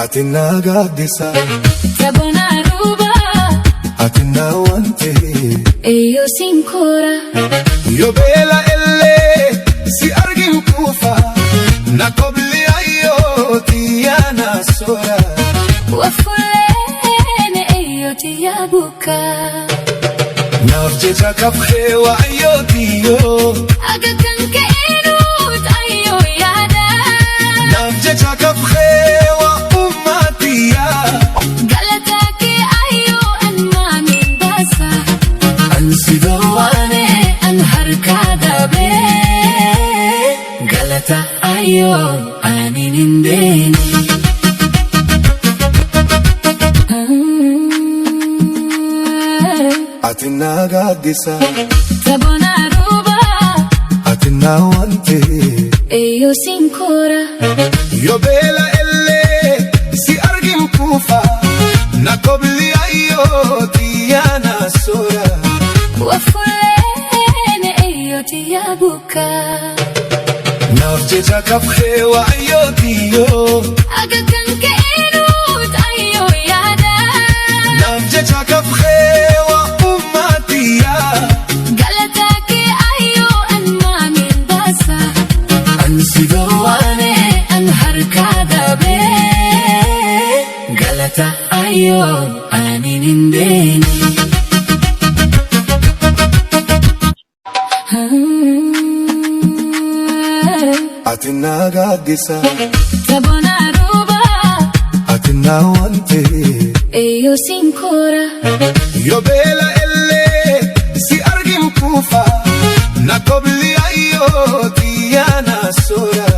atina gaddisa Tabona ruba atina wante eyo sinkora yo bela elle si argin kufa na kobli ayo tiana sora wafulene eyo tiyabuka nafje takafhe wa ayo tiyo agakanke enut ayo yada nafje takafhe wa ummatiya galataki ayo anma min basa ansidawane harkada be galata ayo aninindeni atina gaddisa Tabona ruba atina wante eyo sinkora yo bela elle si argin kufa na kobli ayo tiana sora wafulene eyo tiyabuka nafje takafhe wa ayo tiyo agakanke enut ayo yada nafje takafhe wa ummatiya galataki ayo anma min basa ansidawane harkada be galata ayo aninindeni atina gaddisa Tabona ruba atina wante eyo sinkora yo bela elle si argin kufa na kobli ayo tiana sora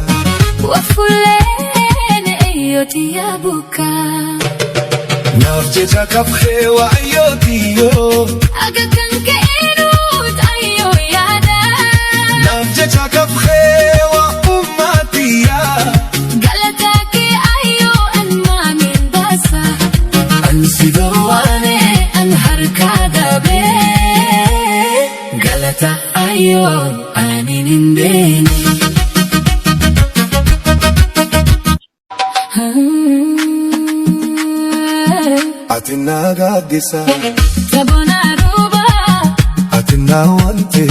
wafulene eyo tiyabuka nafje takafhe wa ayo tiyo agakanke enut ayo yada nafje takafhe wa ummatiya galataki ayo anma min basa ansidawane harkada be galata ayo aninindeni atina gaddisa Tabona ruba atina wante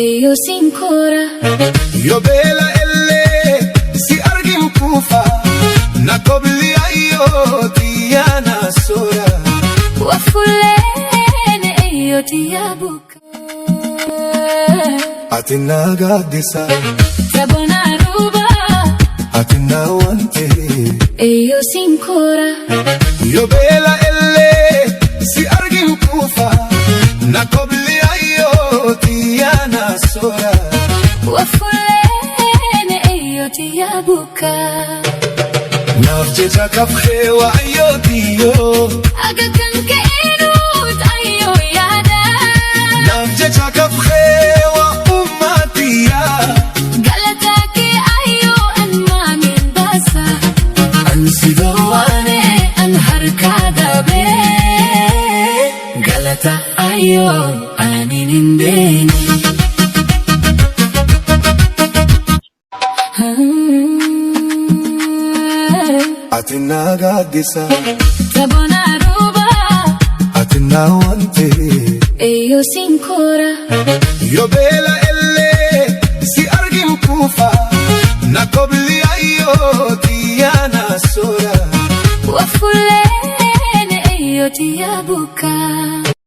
eyo sinkora yo bela elle si argin kufa na kobli ayo tiana sora wafulene eyo tiyabuka atina gaddisa Tabona ruba atina wante eyo sinkora yo bela elle si argin kufa na kobli ayo tiana sora wafulene eyo tiyabuka nafje takafhe wa ayo tiyo agakanke enut ayo yada nafje takafhe wa ummatiya galataki ayo anma min basa ansidawane harkada be galata ayo aninindeni atina gaddisa Tabona ruba atina wante eyo sinkora yo bela elle si argin kufa na kobli ayo tiana sora wafulene eyo tiyabuka